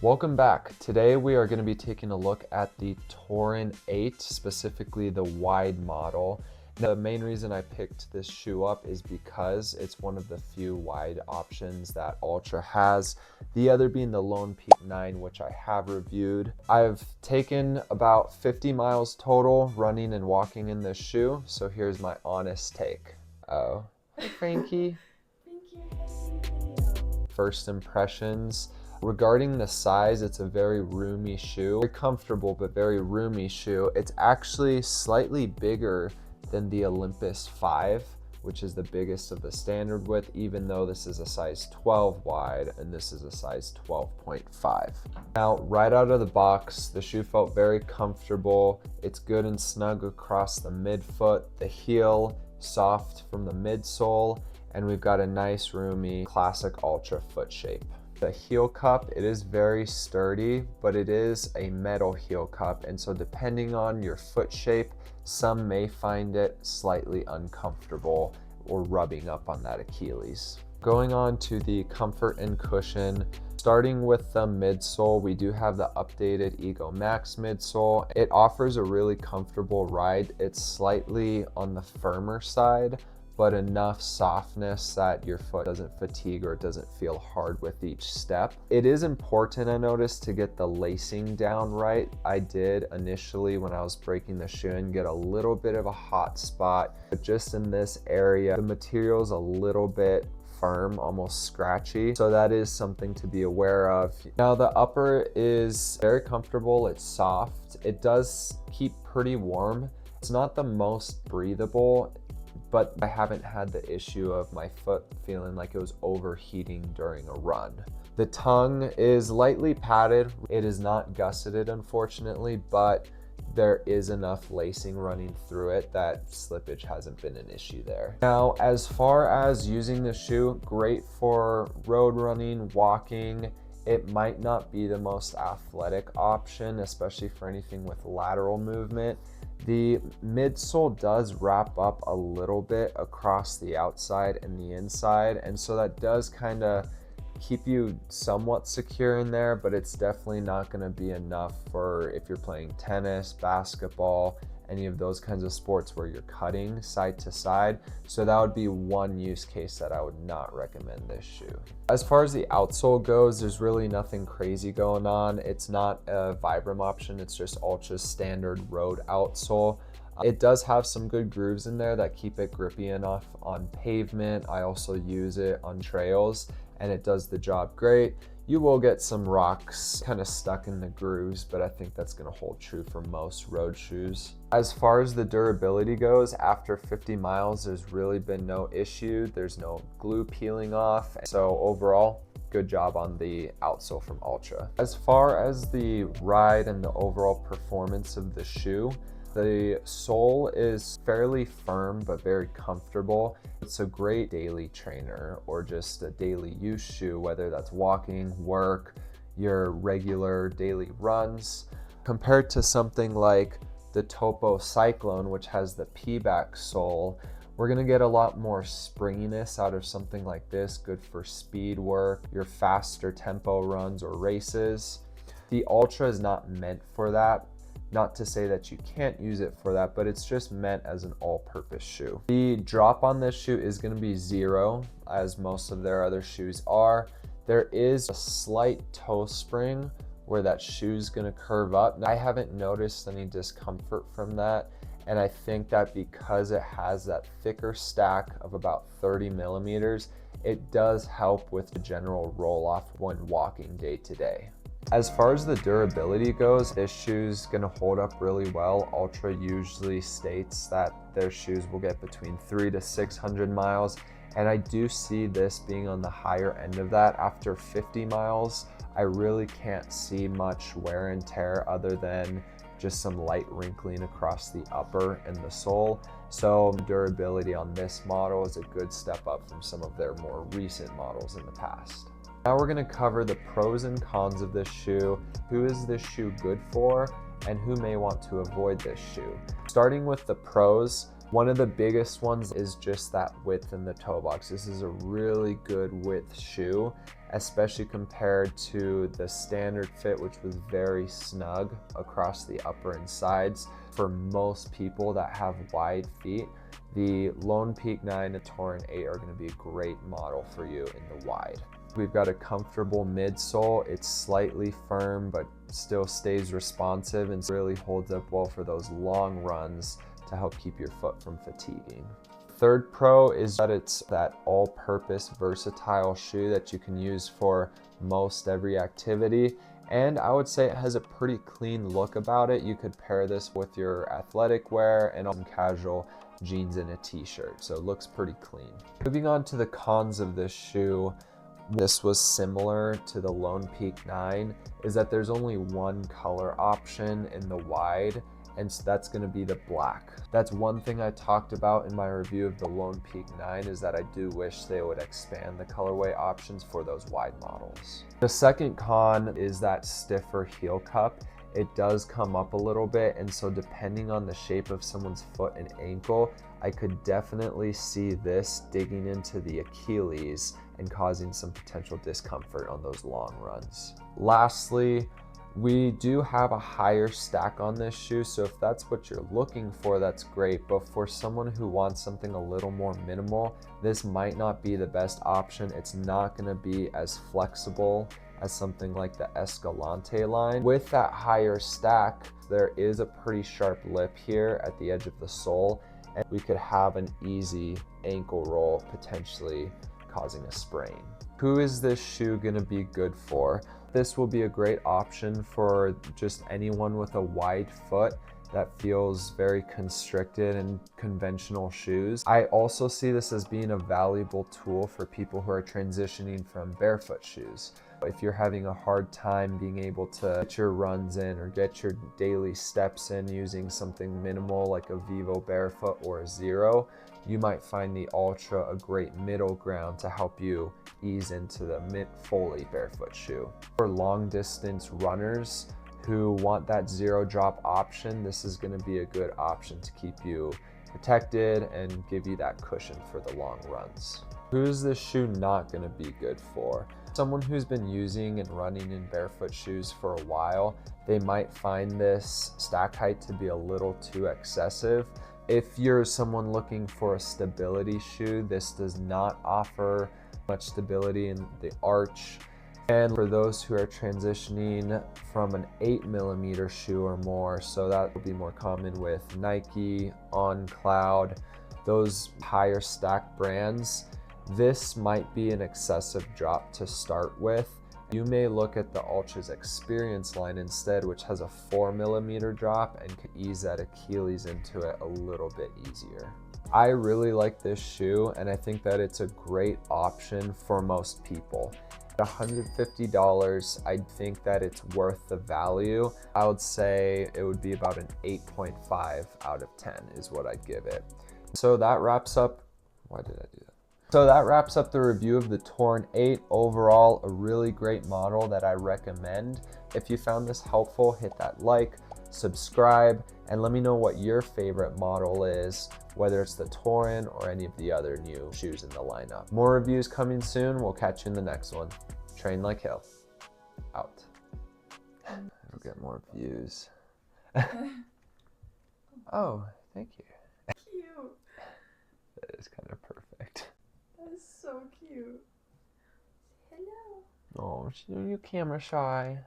Welcome back. Today we are going to be taking a look at the Torin 8, specifically the wide model. The main reason I picked this shoe up is because it's one of the few wide options that Altra has, the other being the Lone Peak 9, which I have reviewed. I've taken about 50 miles total running and walking in this shoe, so here's my honest take. Oh, hi Frankie. First impressions. Regarding the size, it's a very roomy shoe. Very comfortable, but very roomy shoe. It's actually slightly bigger than the Olympus 5, which is the biggest of the standard width, even though this is a size 12 wide and this is a size 12.5. Now, right out of the box, the shoe felt very comfortable. It's good and snug across the midfoot, the heel, soft from the midsole, and we've got a nice roomy classic Altra foot shape. The heel cup, it is very sturdy, but it is a metal heel cup, and so depending on your foot shape, some may find it slightly uncomfortable or rubbing up on that Achilles. Going on to the comfort and cushion, starting with the midsole, we do have the updated EgoMax midsole. It offers a really comfortable ride. It's slightly on the firmer side, but enough softness that your foot doesn't fatigue or it doesn't feel hard with each step. It is important, I noticed, to get the lacing down right. I did initially when I was breaking the shoe and get a little bit of a hot spot, but just in this area, the material's a little bit firm, almost scratchy. So that is something to be aware of. Now the upper is very comfortable, it's soft. It does keep pretty warm. It's not the most breathable, but I haven't had the issue of my foot feeling like it was overheating during a run. The tongue is lightly padded. It is not gusseted, unfortunately, but there is enough lacing running through it that slippage hasn't been an issue there. Now, as far as using the shoe, great for road running, walking. It might not be the most athletic option, especially for anything with lateral movement. The midsole does wrap up a little bit across the outside and the inside, and so that does kind of keep you somewhat secure in there, but it's definitely not going to be enough for if you're playing tennis, basketball, any of those kinds of sports where you're cutting side to side. So that would be one use case that I would not recommend this shoe. As far as the outsole goes, there's really nothing crazy going on. It's not a Vibram option, it's just Altra's standard road outsole. It does have some good grooves in there that keep it grippy enough on pavement. I also use it on trails and it does the job great. You will get some rocks kind of stuck in the grooves, but I think that's going to hold true for most road shoes. As far as the durability goes, after 50 miles, there's really been no issue. There's no glue peeling off. So overall, good job on the outsole from Altra. As far as the ride and the overall performance of the shoe, the sole is fairly firm but very comfortable. It's a great daily trainer or just a daily use shoe, whether that's walking, work, your regular daily runs. Compared to something like the Topo Cyclone, which has the P-back sole, we're gonna get a lot more springiness out of something like this, good for speed work, your faster tempo runs or races. The Altra is not meant for that. Not to say that you can't use it for that, but it's just meant as an all-purpose shoe. The drop on this shoe is going to be 0, as most of their other shoes are. There is a slight toe spring where that shoe's going to curve up. I haven't noticed any discomfort from that, and I think that because it has that thicker stack of about 30 millimeters, it does help with the general roll-off when walking day to day. As far as the durability goes, this shoe's gonna hold up really well. Altra usually states that their shoes will get between 300 to 600 miles, and I do see this being on the higher end of that. After 50 miles, I really can't see much wear and tear other than just some light wrinkling across the upper and the sole. So durability on this model is a good step up from some of their more recent models in the past. Now we're going to cover the pros and cons of this shoe, who is this shoe good for, and who may want to avoid this shoe. Starting with the pros, One of the biggest ones is just that width in the toe box. This is a really good width shoe, especially compared to the standard fit, which was very snug across the upper and sides. For most people that have wide feet, the Lone Peak 9 and Torin 8 are going to be a great model for you in the wide. We've got a comfortable midsole. It's slightly firm, but still stays responsive and really holds up well for those long runs to help keep your foot from fatiguing. Third pro is that it's that all-purpose versatile shoe that you can use for most every activity. And I would say it has a pretty clean look about it. You could pair this with your athletic wear and some casual jeans and a t-shirt. So it looks pretty clean. Moving on to the cons of this shoe, this was similar to the Lone Peak 9, is that there's only one color option in the wide, and so that's going to be the black. That's one thing I talked about in my review of the Lone Peak 9, is that I do wish they would expand the colorway options for those wide models. The second con is that stiffer heel cup. It does come up a little bit, and so depending on the shape of someone's foot and ankle, I could definitely see this digging into the Achilles and causing some potential discomfort on those long runs. Lastly, we do have a higher stack on this shoe, so if that's what you're looking for, that's great. But for someone who wants something a little more minimal, this might not be the best option. It's not going to be as flexible as something like the Escalante line. With that higher stack, there is a pretty sharp lip here at the edge of the sole, and we could have an easy ankle roll, potentially causing a sprain. Who is this shoe going to be good for? This will be a great option for just anyone with a wide foot that feels very constricted in conventional shoes. I also see this as being a valuable tool for people who are transitioning from barefoot shoes. If you're having a hard time being able to get your runs in or get your daily steps in using something minimal like a Vivo Barefoot or a Zero, you might find the Ultra a great middle ground to help you ease into the fully barefoot shoe. For long distance runners who want that zero drop option, this is going to be a good option to keep you protected and give you that cushion for the long runs. Who is this shoe not going to be good for? Someone who's been using and running in barefoot shoes for a while, they might find this stack height to be a little too excessive. If you're someone looking for a stability shoe, this does not offer much stability in the arch. And for those who are transitioning from an 8mm shoe or more, so that will be more common with Nike, On Cloud, those higher stack brands, this might be an excessive drop to start with. You may look at the Ultra's Experience line instead, which has a 4mm drop and could ease that Achilles into it a little bit easier. I really like this shoe, and I think that it's a great option for most people. At $150, I think that it's worth the value. I would say it would be about an 8.5 out of 10 is what I'd give it. So that wraps up, why did I do that? So that wraps up the review of the Torin 8. Overall, a really great model that I recommend. If you found this helpful, hit that like, subscribe, and let me know what your favorite model is, whether it's the Torin or any of the other new shoes in the lineup. More reviews coming soon. We'll catch you in the next one. Train like hell. Out. I'll get more views. Oh, thank you. Cute. That is kind of perfect. That is so cute. Hello. Oh, you're camera shy.